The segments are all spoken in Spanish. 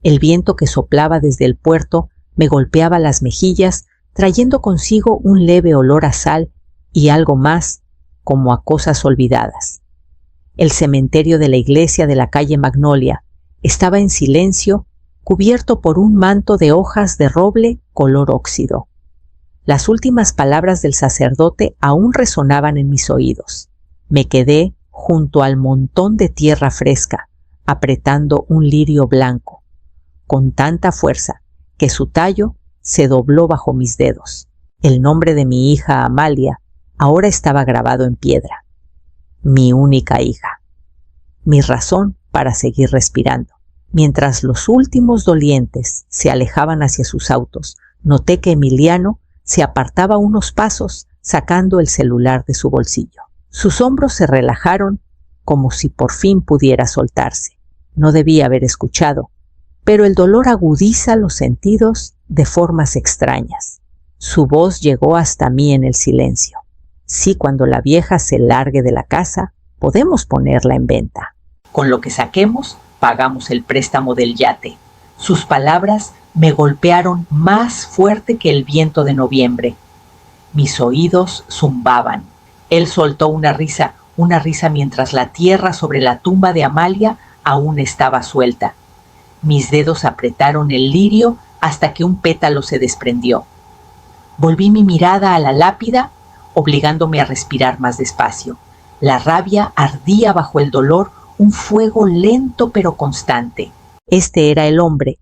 El viento que soplaba desde el puerto me golpeaba las mejillas, trayendo consigo un leve olor a sal y algo más, como a cosas olvidadas. El cementerio de la iglesia de la calle Magnolia estaba en silencio, cubierto por un manto de hojas de roble color óxido. Las últimas palabras del sacerdote aún resonaban en mis oídos. Me quedé junto al montón de tierra fresca, apretando un lirio blanco, con tanta fuerza que su tallo se dobló bajo mis dedos. El nombre de mi hija Amalia ahora estaba grabado en piedra. Mi única hija. Mi razón para seguir respirando. Mientras los últimos dolientes se alejaban hacia sus autos, noté que Emiliano se apartaba unos pasos sacando el celular de su bolsillo. Sus hombros se relajaron como si por fin pudiera soltarse. No debía haber escuchado, pero el dolor agudiza los sentidos de formas extrañas. Su voz llegó hasta mí en el silencio. Sí, cuando la vieja se largue de la casa, podemos ponerla en venta. Con lo que saquemos, pagamos el préstamo del yate. Sus palabras me golpearon más fuerte que el viento de noviembre. Mis oídos zumbaban. Él soltó una risa mientras la tierra sobre la tumba de Amalia aún estaba suelta. Mis dedos apretaron el lirio hasta que un pétalo se desprendió. Volví mi mirada a la lápida, obligándome a respirar más despacio. La rabia ardía bajo el dolor, un fuego lento pero constante. Este era el hombre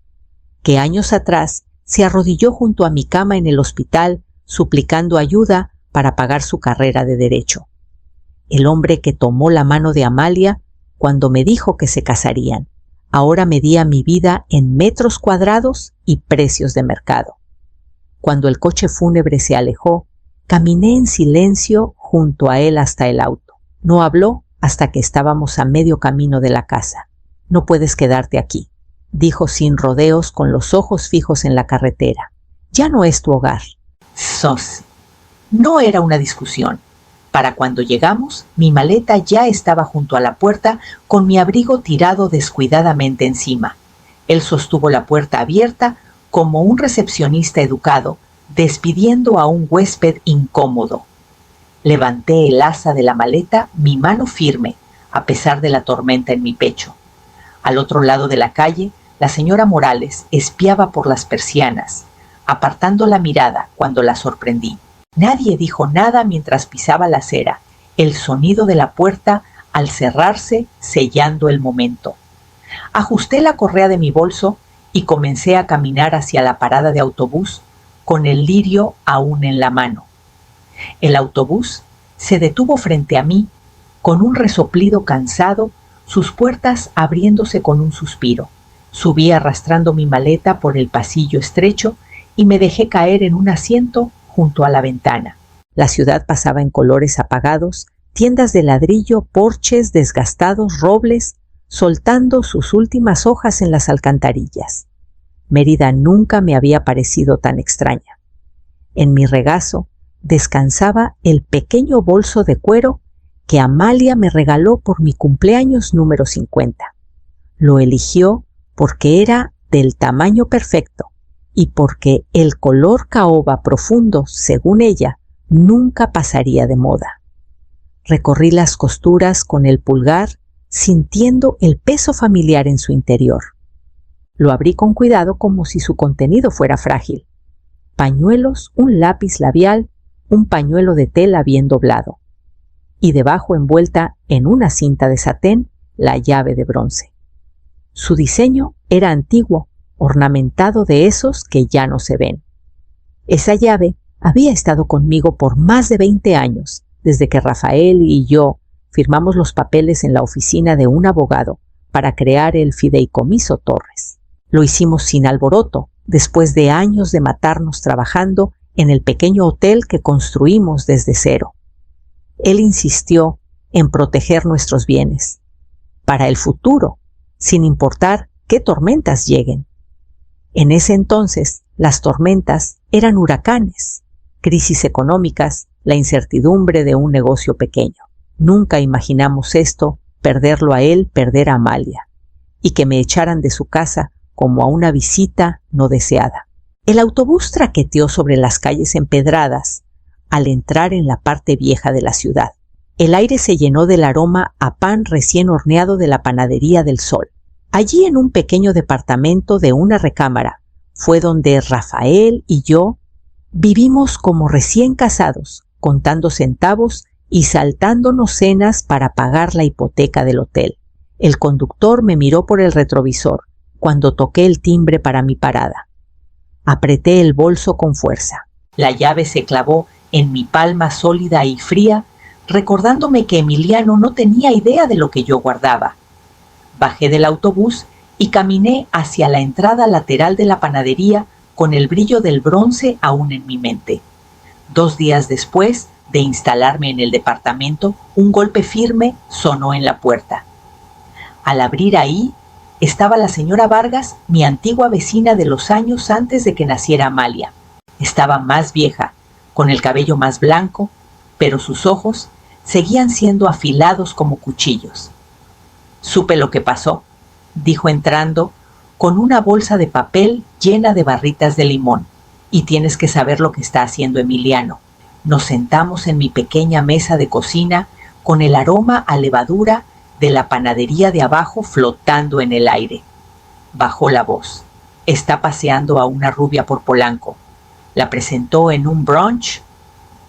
que años atrás se arrodilló junto a mi cama en el hospital, suplicando ayuda para pagar su carrera de derecho. El hombre que tomó la mano de Amalia cuando me dijo que se casarían. Ahora medía mi vida en metros cuadrados y precios de mercado. Cuando el coche fúnebre se alejó, caminé en silencio junto a él hasta el auto. No habló hasta que estábamos a medio camino de la casa. No puedes quedarte aquí, dijo sin rodeos con los ojos fijos en la carretera. Ya no es tu hogar. Sos. No era una discusión. Para cuando llegamos, mi maleta ya estaba junto a la puerta con mi abrigo tirado descuidadamente encima. Él sostuvo la puerta abierta como un recepcionista educado, despidiendo a un huésped incómodo. Levanté el asa de la maleta, mi mano firme, a pesar de la tormenta en mi pecho. Al otro lado de la calle, la señora Morales espiaba por las persianas, apartando la mirada cuando la sorprendí. Nadie dijo nada mientras pisaba la acera, el sonido de la puerta al cerrarse sellando el momento. Ajusté la correa de mi bolso y comencé a caminar hacia la parada de autobús con el lirio aún en la mano. El autobús se detuvo frente a mí con un resoplido cansado, sus puertas abriéndose con un suspiro. Subí arrastrando mi maleta por el pasillo estrecho y me dejé caer en un asiento junto a la ventana. La ciudad pasaba en colores apagados, tiendas de ladrillo, porches desgastados, robles, soltando sus últimas hojas en las alcantarillas. Mérida nunca me había parecido tan extraña. En mi regazo descansaba el pequeño bolso de cuero que Amalia me regaló por mi cumpleaños número 50. Lo eligió porque era del tamaño perfecto y porque el color caoba profundo, según ella, nunca pasaría de moda. Recorrí las costuras con el pulgar, sintiendo el peso familiar en su interior. Lo abrí con cuidado como si su contenido fuera frágil. Pañuelos, un lápiz labial, un pañuelo de tela bien doblado. Y debajo, envuelta en una cinta de satén, la llave de bronce. Su diseño era antiguo, ornamentado de esos que ya no se ven. Esa llave había estado conmigo por más de 20 años, desde que Rafael y yo firmamos los papeles en la oficina de un abogado para crear el Fideicomiso Torres. Lo hicimos sin alboroto, después de años de matarnos trabajando en el pequeño hotel que construimos desde cero. Él insistió en proteger nuestros bienes, para el futuro, sin importar qué tormentas lleguen. En ese entonces, las tormentas eran huracanes, crisis económicas, la incertidumbre de un negocio pequeño. Nunca imaginamos esto, perderlo a él, perder a Amalia, y que me echaran de su casa como a una visita no deseada. El autobús traqueteó sobre las calles empedradas al entrar en la parte vieja de la ciudad. El aire se llenó del aroma a pan recién horneado de la panadería del Sol. Allí, en un pequeño departamento de una recámara, fue donde Rafael y yo vivimos como recién casados, contando centavos y saltándonos cenas para pagar la hipoteca del hotel. El conductor me miró por el retrovisor cuando toqué el timbre para mi parada. Apreté el bolso con fuerza. La llave se clavó en mi palma sólida y fría, recordándome que Emiliano no tenía idea de lo que yo guardaba. Bajé del autobús y caminé hacia la entrada lateral de la panadería con el brillo del bronce aún en mi mente. 2 días después de instalarme en el departamento, un golpe firme sonó en la puerta. Al abrir ahí, estaba la señora Vargas, mi antigua vecina de los años antes de que naciera Amalia. Estaba más vieja, con el cabello más blanco, pero sus ojos seguían siendo afilados como cuchillos. «Supe lo que pasó», dijo entrando con una bolsa de papel llena de barritas de limón. «Y tienes que saber lo que está haciendo Emiliano». Nos sentamos en mi pequeña mesa de cocina con el aroma a levadura de la panadería de abajo flotando en el aire. Bajó la voz. «Está paseando a una rubia por Polanco. La presentó en un brunch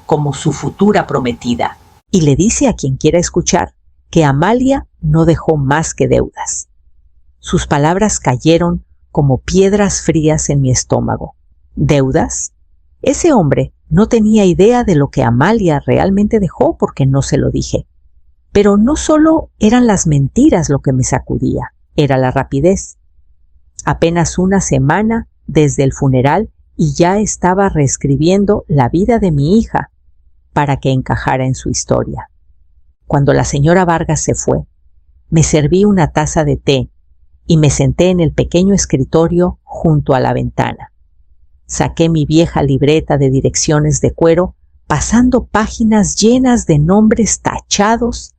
como su futura prometida. Y le dice a quien quiera escuchar que Amalia no dejó más que deudas». Sus palabras cayeron como piedras frías en mi estómago. ¿Deudas? Ese hombre no tenía idea de lo que Amalia realmente dejó porque no se lo dije. Pero no solo eran las mentiras lo que me sacudía, era la rapidez. Apenas una semana desde el funeral y ya estaba reescribiendo la vida de mi hija para que encajara en su historia. Cuando la señora Vargas se fue, me serví una taza de té y me senté en el pequeño escritorio junto a la ventana. Saqué mi vieja libreta de direcciones de cuero, pasando páginas llenas de nombres tachados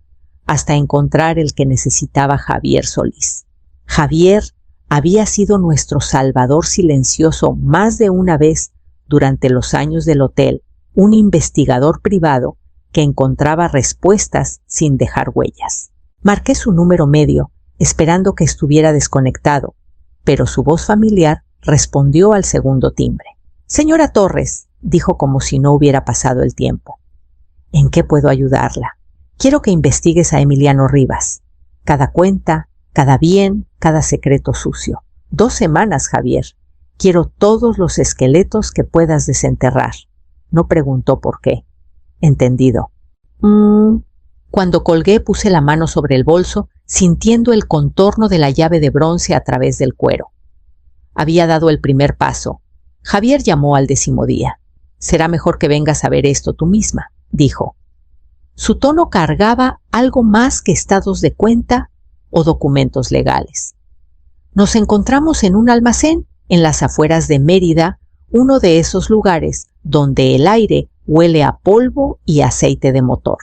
hasta encontrar el que necesitaba Javier Solís. Javier había sido nuestro salvador silencioso más de una vez durante los años del hotel, un investigador privado que encontraba respuestas sin dejar huellas. Marqué su número medio, esperando que estuviera desconectado, pero su voz familiar respondió al segundo timbre. «Señora Torres», dijo como si no hubiera pasado el tiempo. «¿En qué puedo ayudarla? Quiero que investigues a Emiliano Rivas. Cada cuenta, cada bien, cada secreto sucio. 2 semanas, Javier. Quiero todos los esqueletos que puedas desenterrar». No preguntó por qué. «Entendido». Cuando colgué puse la mano sobre el bolso, sintiendo el contorno de la llave de bronce a través del cuero. Había dado el primer paso. Javier llamó al 10º día. «Será mejor que vengas a ver esto tú misma», dijo. Su tono cargaba algo más que estados de cuenta o documentos legales. Nos encontramos en un almacén en las afueras de Mérida, uno de esos lugares donde el aire huele a polvo y aceite de motor.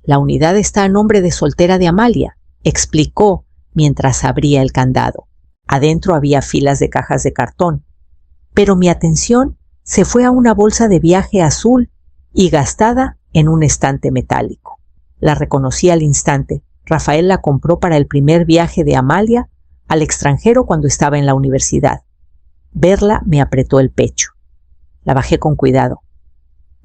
«La unidad está a nombre de soltera de Amalia», explicó mientras abría el candado. Adentro había filas de cajas de cartón, pero mi atención se fue a una bolsa de viaje azul y gastada en un estante metálico. La reconocí al instante. Rafael la compró para el primer viaje de Amalia al extranjero cuando estaba en la universidad. Verla me apretó el pecho. La bajé con cuidado.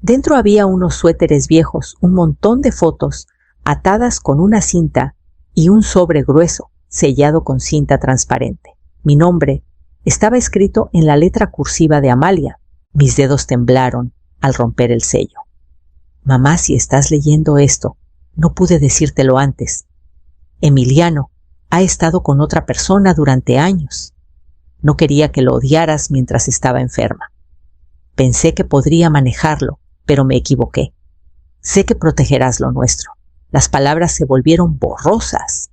Dentro había unos suéteres viejos, un montón de fotos atadas con una cinta y un sobre grueso sellado con cinta transparente. Mi nombre estaba escrito en la letra cursiva de Amalia. Mis dedos temblaron al romper el sello. «Mamá, si estás leyendo esto, no pude decírtelo antes. Emiliano ha estado con otra persona durante años. No quería que lo odiaras mientras estaba enferma. Pensé que podría manejarlo, pero me equivoqué. Sé que protegerás lo nuestro». Las palabras se volvieron borrosas,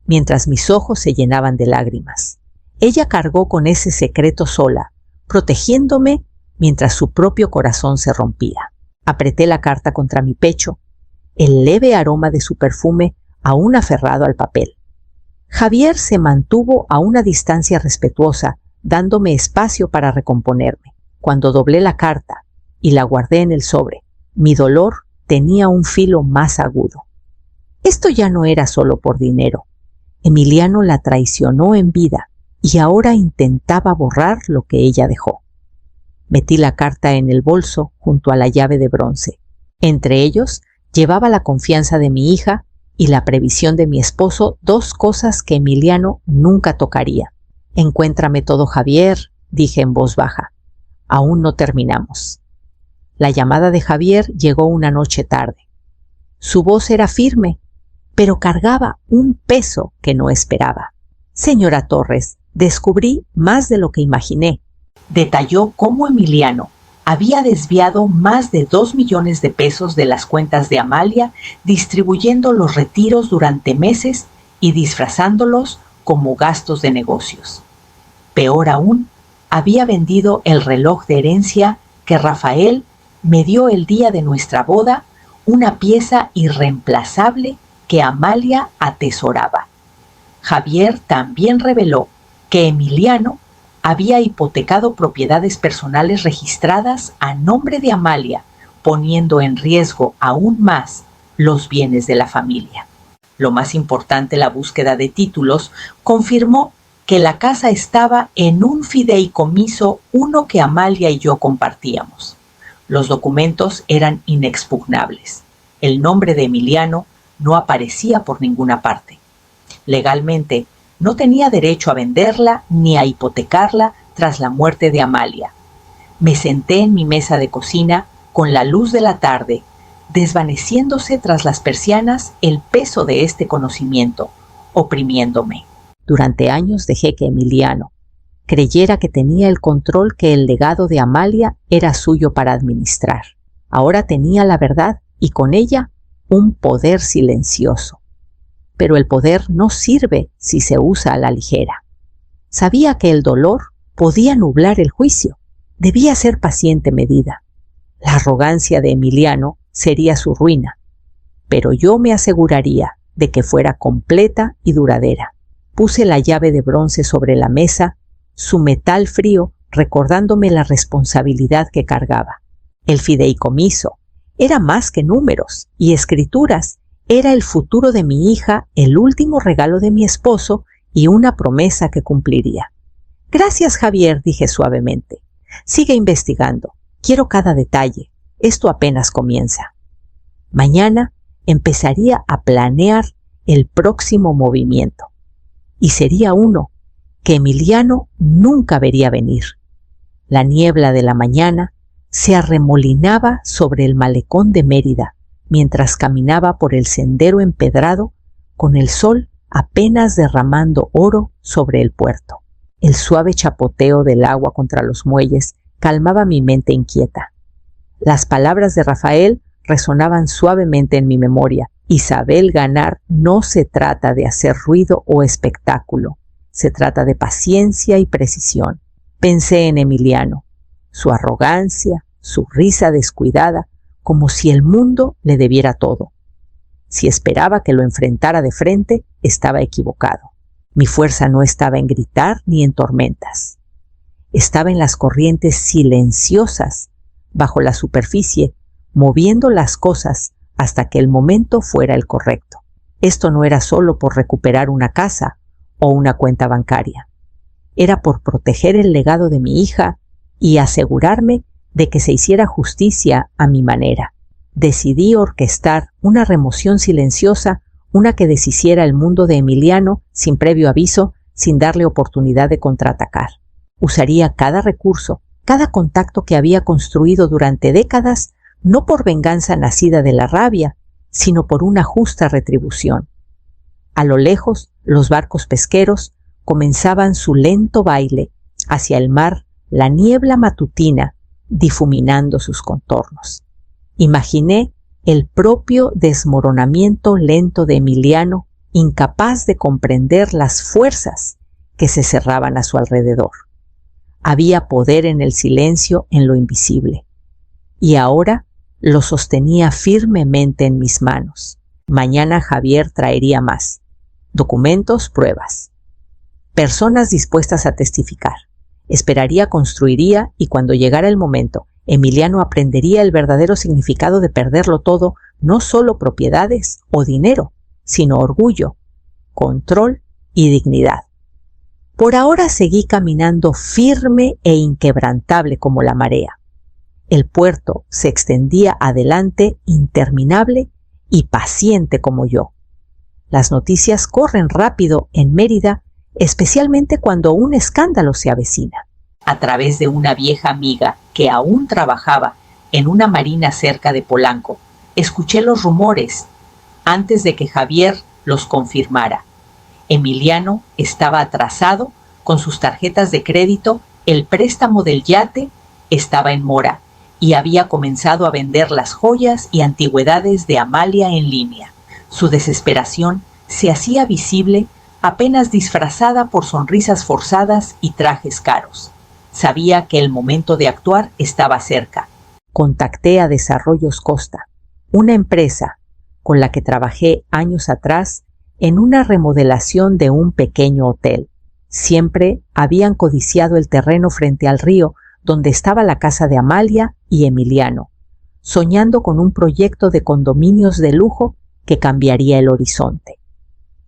mientras mis ojos se llenaban de lágrimas. Ella cargó con ese secreto sola, protegiéndome mientras su propio corazón se rompía. Apreté la carta contra mi pecho, el leve aroma de su perfume aún aferrado al papel. Javier se mantuvo a una distancia respetuosa, dándome espacio para recomponerme. Cuando doblé la carta y la guardé en el sobre, mi dolor tenía un filo más agudo. Esto ya no era solo por dinero. Emiliano la traicionó en vida y ahora intentaba borrar lo que ella dejó. Metí la carta en el bolso junto a la llave de bronce. Entre ellos llevaba la confianza de mi hija y la previsión de mi esposo, dos cosas que Emiliano nunca tocaría. «Encuéntrame todo, Javier», dije en voz baja. «Aún no terminamos». La llamada de Javier llegó una noche tarde. Su voz era firme, pero cargaba un peso que no esperaba. «Señora Torres, descubrí más de lo que imaginé». Detalló cómo Emiliano había desviado más de 2 millones de pesos de las cuentas de Amalia, distribuyendo los retiros durante meses y disfrazándolos como gastos de negocios. Peor aún, había vendido el reloj de herencia que Rafael me dio el día de nuestra boda, una pieza irreemplazable que Amalia atesoraba. Javier también reveló que Emiliano había hipotecado propiedades personales registradas a nombre de Amalia, poniendo en riesgo aún más los bienes de la familia. Lo más importante, la búsqueda de títulos confirmó que la casa estaba en un fideicomiso, uno que Amalia y yo compartíamos. Los documentos eran inexpugnables. El nombre de Emiliano no aparecía por ninguna parte. Legalmente, no tenía derecho a venderla ni a hipotecarla tras la muerte de Amalia. Me senté en mi mesa de cocina con la luz de la tarde, desvaneciéndose tras las persianas el peso de este conocimiento, oprimiéndome. Durante años dejé que Emiliano creyera que tenía el control, que el legado de Amalia era suyo para administrar. Ahora tenía la verdad y con ella un poder silencioso. Pero el poder no sirve si se usa a la ligera. Sabía que el dolor podía nublar el juicio. Debía ser paciente medida. La arrogancia de Emiliano sería su ruina, pero yo me aseguraría de que fuera completa y duradera. Puse la llave de bronce sobre la mesa, su metal frío recordándome la responsabilidad que cargaba. El fideicomiso era más que números y escrituras. Era el futuro de mi hija, el último regalo de mi esposo y una promesa que cumpliría. «Gracias, Javier», dije suavemente. «Sigue investigando. Quiero cada detalle. Esto apenas comienza». Mañana empezaría a planear el próximo movimiento. Y sería uno que Emiliano nunca vería venir. La niebla de la mañana se arremolinaba sobre el malecón de Mérida, mientras caminaba por el sendero empedrado, con el sol apenas derramando oro sobre el puerto. El suave chapoteo del agua contra los muelles calmaba mi mente inquieta. Las palabras de Rafael resonaban suavemente en mi memoria. Isabel ganar no se trata de hacer ruido o espectáculo, se trata de paciencia y precisión. Pensé en Emiliano, su arrogancia, su risa descuidada, como si el mundo le debiera todo. Si esperaba que lo enfrentara de frente, estaba equivocado. Mi fuerza no estaba en gritar ni en tormentas. Estaba en las corrientes silenciosas, bajo la superficie, moviendo las cosas hasta que el momento fuera el correcto. Esto no era solo por recuperar una casa o una cuenta bancaria. Era por proteger el legado de mi hija y asegurarme de que se hiciera justicia a mi manera. Decidí orquestar una remoción silenciosa, una que deshiciera el mundo de Emiliano sin previo aviso, sin darle oportunidad de contraatacar. Usaría cada recurso, cada contacto que había construido durante décadas, no por venganza nacida de la rabia, sino por una justa retribución. A lo lejos, los barcos pesqueros comenzaban su lento baile. Hacia el mar, la niebla matutina difuminando sus contornos. Imaginé el propio desmoronamiento lento de Emiliano, incapaz de comprender las fuerzas que se cerraban a su alrededor. Había poder en el silencio, en lo invisible. Y ahora lo sostenía firmemente en mis manos. Mañana Javier traería más. documentos, pruebas. Personas dispuestas a testificar. Esperaría, construiría y cuando llegara el momento, Emiliano aprendería el verdadero significado de perderlo todo, no solo propiedades o dinero, sino orgullo, control y dignidad. Por ahora seguí caminando firme e inquebrantable como la marea. El puerto se extendía adelante interminable y paciente como yo. Las noticias corren rápido en Mérida, especialmente cuando un escándalo se avecina. A través de una vieja amiga que aún trabajaba en una marina cerca de Polanco, escuché los rumores antes de que Javier los confirmara. Emiliano estaba atrasado con sus tarjetas de crédito, el préstamo del yate estaba en mora y había comenzado a vender las joyas y antigüedades de Amalia en línea. Su desesperación se hacía visible apenas disfrazada por sonrisas forzadas y trajes caros. Sabía que el momento de actuar estaba cerca. Contacté a Desarrollos Costa, una empresa con la que trabajé años atrás en una remodelación de un pequeño hotel. Siempre habían codiciado el terreno frente al río donde estaba la casa de Amalia y Emiliano, soñando con un proyecto de condominios de lujo que cambiaría el horizonte.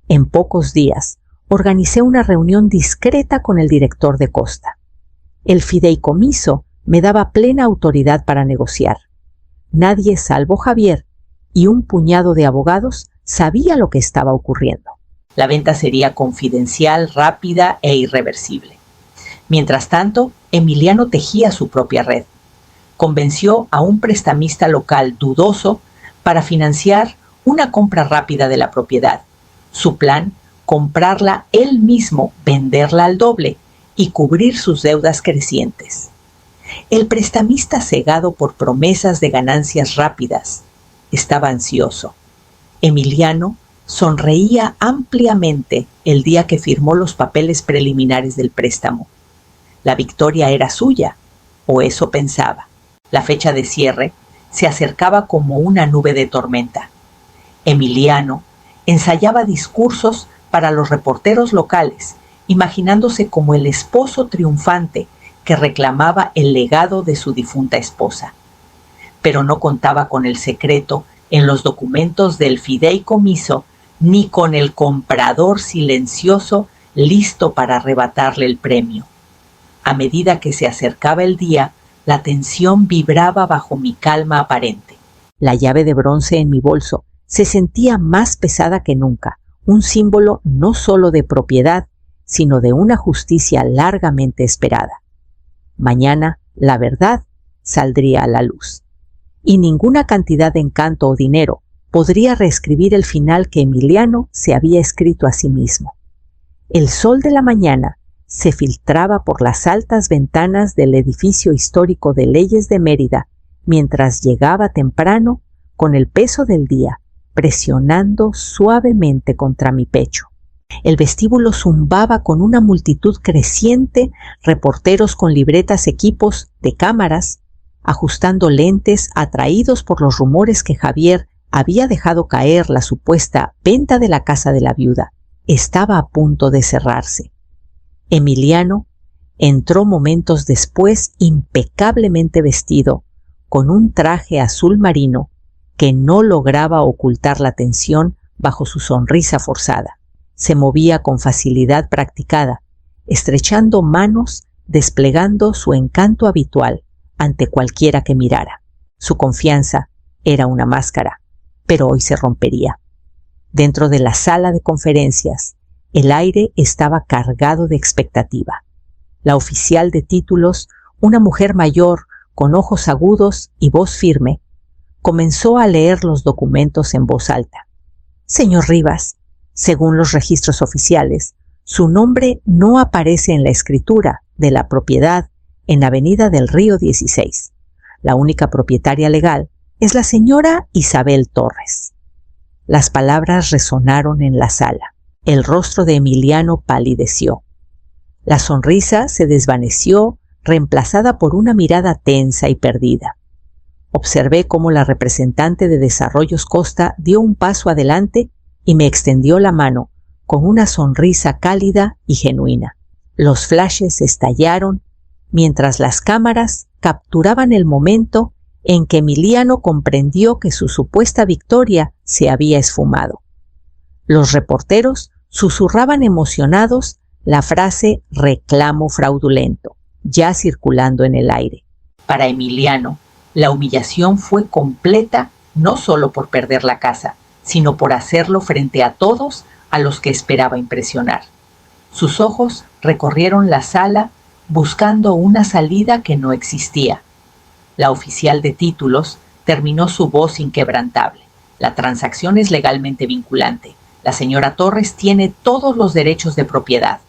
En pocos días, organicé una reunión discreta con el director de Costa. El fideicomiso me daba plena autoridad para negociar. Nadie salvo Javier y un puñado de abogados sabía lo que estaba ocurriendo. La venta sería confidencial, rápida e irreversible. Mientras tanto, Emiliano tejía su propia red. Convenció a un prestamista local dudoso para financiar una compra rápida de la propiedad. Su plan, comprarla él mismo, venderla al doble y cubrir sus deudas crecientes. El prestamista, cegado por promesas de ganancias rápidas, estaba ansioso. Emiliano sonreía ampliamente el día que firmó los papeles preliminares del préstamo. La victoria era suya, o eso pensaba. La fecha de cierre se acercaba como una nube de tormenta. Emiliano ensayaba discursos para los reporteros locales, imaginándose como el esposo triunfante que reclamaba el legado de su difunta esposa. Pero no contaba con el secreto en los documentos del fideicomiso ni con el comprador silencioso listo para arrebatarle el premio. A medida que se acercaba el día, la tensión vibraba bajo mi calma aparente. La llave de bronce en mi bolso se sentía más pesada que nunca, un símbolo no solo de propiedad, sino de una justicia largamente esperada. Mañana, la verdad saldría a la luz. Y ninguna cantidad de encanto o dinero podría reescribir el final que Emiliano se había escrito a sí mismo. El sol de la mañana se filtraba por las altas ventanas del edificio histórico de Leyes de Mérida, mientras llegaba temprano con el peso del día, presionando suavemente contra mi pecho. El vestíbulo zumbaba con una multitud creciente, reporteros con libretas, equipos de cámaras, ajustando lentes, atraídos por los rumores que Javier había dejado caer. La supuesta venta de la casa de la viuda estaba a punto de cerrarse. Emiliano entró momentos después impecablemente vestido, con un traje azul marino que no lograba ocultar la tensión bajo su sonrisa forzada. Se movía con facilidad practicada, estrechando manos, desplegando su encanto habitual ante cualquiera que mirara. Su confianza era una máscara, pero hoy se rompería. Dentro de la sala de conferencias, el aire estaba cargado de expectativa. La oficial de títulos, una mujer mayor con ojos agudos y voz firme, comenzó a leer los documentos en voz alta. Señor Rivas, según los registros oficiales, su nombre no aparece en la escritura de la propiedad en Avenida del Río 16. La única propietaria legal es la señora Isabel Torres. Las palabras resonaron en la sala. El rostro de Emiliano palideció. La sonrisa se desvaneció, reemplazada por una mirada tensa y perdida. Observé cómo la representante de Desarrollos Costa dio un paso adelante y me extendió la mano con una sonrisa cálida y genuina. Los flashes estallaron mientras las cámaras capturaban el momento en que Emiliano comprendió que su supuesta victoria se había esfumado. Los reporteros susurraban emocionados la frase reclamo fraudulento, ya circulando en el aire. Para Emiliano, la humillación fue completa no solo por perder la casa, sino por hacerlo frente a todos a los que esperaba impresionar. Sus ojos recorrieron la sala buscando una salida que no existía. La oficial de títulos terminó su voz inquebrantable. La transacción es legalmente vinculante. La señora Torres tiene todos los derechos de propiedad.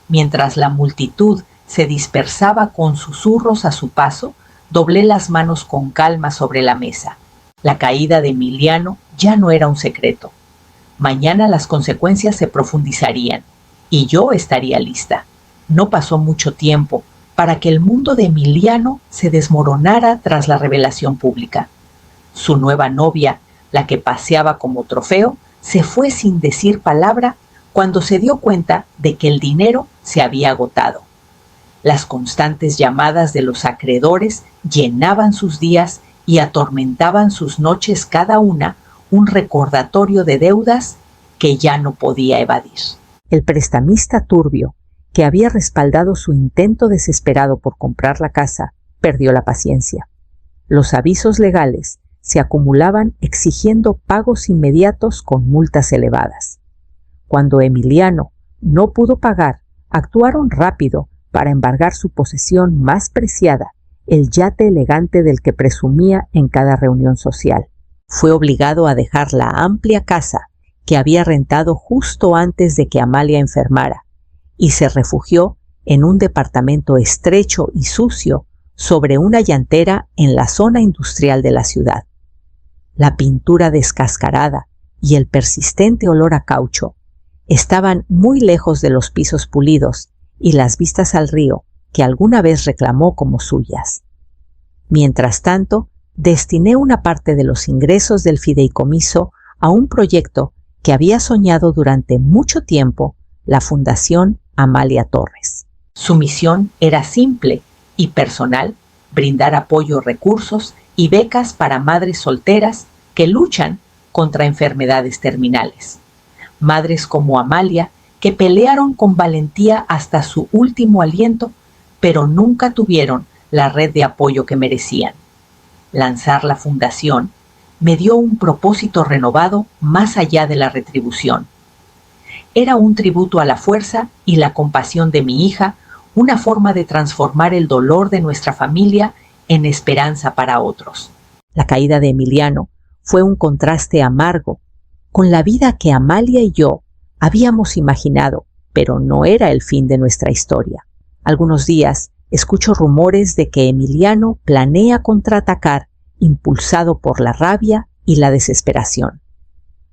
Mientras la multitud se dispersaba con susurros a su paso, doblé las manos con calma sobre la mesa. La caída de Emiliano ya no era un secreto. Mañana las consecuencias se profundizarían y yo estaría lista. No pasó mucho tiempo para que el mundo de Emiliano se desmoronara tras la revelación pública. Su nueva novia, la que paseaba como trofeo, se fue sin decir palabra cuando se dio cuenta de que el dinero se había agotado. Las constantes llamadas de los acreedores llenaban sus días y atormentaban sus noches, cada una un recordatorio de deudas que ya no podía evadir. El prestamista turbio, que había respaldado su intento desesperado por comprar la casa, perdió la paciencia. Los avisos legales se acumulaban exigiendo pagos inmediatos con multas elevadas. Cuando Emiliano no pudo pagar, actuaron rápido para embargar su posesión más preciada, el yate elegante del que presumía en cada reunión social. Fue obligado a dejar la amplia casa que había rentado justo antes de que Amalia enfermara y se refugió en un departamento estrecho y sucio sobre una llantera en la zona industrial de la ciudad. La pintura descascarada y el persistente olor a caucho estaban muy lejos de los pisos pulidos y las vistas al río que alguna vez reclamó como suyas. Mientras tanto, destiné una parte de los ingresos del fideicomiso a un proyecto que había soñado durante mucho tiempo, la Fundación Amalia Torres. Su misión era simple y personal: brindar apoyo, recursos y becas para madres solteras que luchan contra enfermedades terminales. Madres como Amalia, que pelearon con valentía hasta su último aliento, pero nunca tuvieron la red de apoyo que merecían. Lanzar la fundación me dio un propósito renovado más allá de la retribución. Era un tributo a la fuerza y la compasión de mi hija, una forma de transformar el dolor de nuestra familia en esperanza para otros. La caída de Emiliano fue un contraste amargo con la vida que Amalia y yo habíamos imaginado, pero no era el fin de nuestra historia. Algunos días escucho rumores de que Emiliano planea contraatacar, impulsado por la rabia y la desesperación.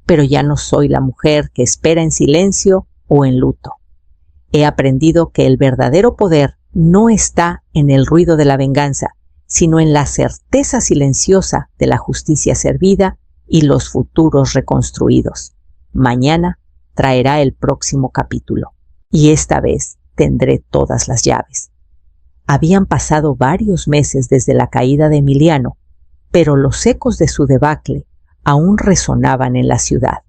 Pero ya no soy la mujer que espera en silencio o en luto. He aprendido que el verdadero poder no está en el ruido de la venganza, sino en la certeza silenciosa de la justicia servida y los futuros reconstruidos. Mañana traerá el próximo capítulo, y esta vez tendré todas las llaves. Habían pasado varios meses desde la caída de Emiliano, pero los ecos de su debacle aún resonaban en la ciudad.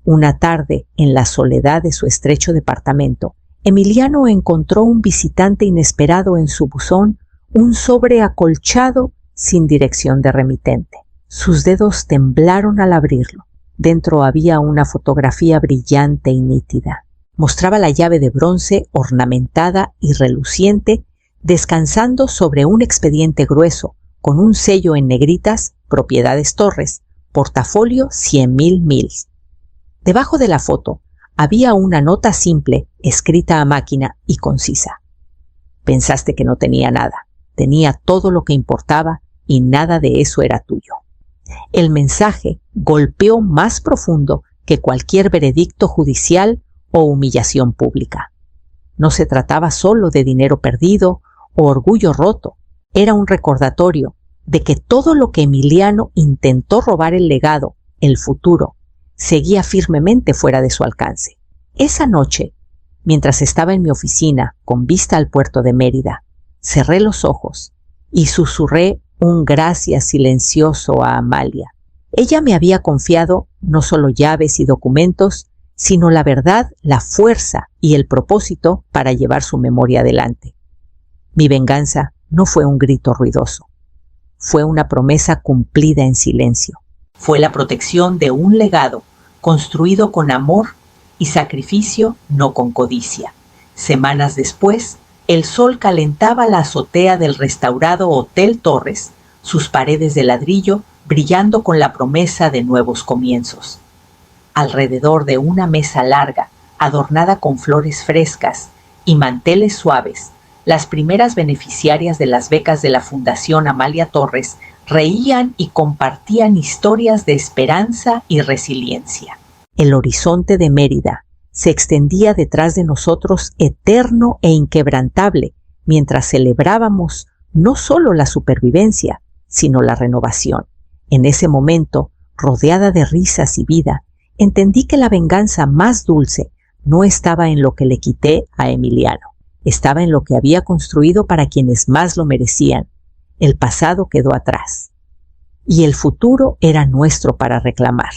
Una tarde, en la soledad de su estrecho departamento, Emiliano encontró un visitante inesperado en su buzón, un sobre acolchado sin dirección de remitente. Sus dedos temblaron al abrirlo. Dentro había una fotografía brillante y nítida. Mostraba la llave de bronce ornamentada y reluciente descansando sobre un expediente grueso con un sello en negritas: Propiedades Torres, portafolio 100,000 mils. Debajo de la foto había una nota simple, escrita a máquina y concisa. Pensaste que no tenía nada. Tenía todo lo que importaba y nada de eso era tuyo. El mensaje golpeó más profundo que cualquier veredicto judicial o humillación pública. No se trataba solo de dinero perdido o orgullo roto. Era un recordatorio de que todo lo que Emiliano intentó robar, el legado, el futuro, seguía firmemente fuera de su alcance. Esa noche, mientras estaba en mi oficina con vista al puerto de Mérida, cerré los ojos y susurré un gracias silencioso a Amalia. Ella me había confiado no solo llaves y documentos, sino la verdad, la fuerza y el propósito para llevar su memoria adelante. Mi venganza no fue un grito ruidoso, fue una promesa cumplida en silencio. Fue la protección de un legado construido con amor y sacrificio, no con codicia. Semanas después, el sol calentaba la azotea del restaurado Hotel Torres, sus paredes de ladrillo brillando con la promesa de nuevos comienzos. Alrededor de una mesa larga, adornada con flores frescas y manteles suaves, las primeras beneficiarias de las becas de la Fundación Amalia Torres reían y compartían historias de esperanza y resiliencia. El horizonte de Mérida se extendía detrás de nosotros eterno e inquebrantable, mientras celebrábamos no solo la supervivencia, sino la renovación. En ese momento, rodeada de risas y vida, entendí que la venganza más dulce no estaba en lo que le quité a Emiliano, estaba en lo que había construido para quienes más lo merecían. El pasado quedó atrás y el futuro era nuestro para reclamar.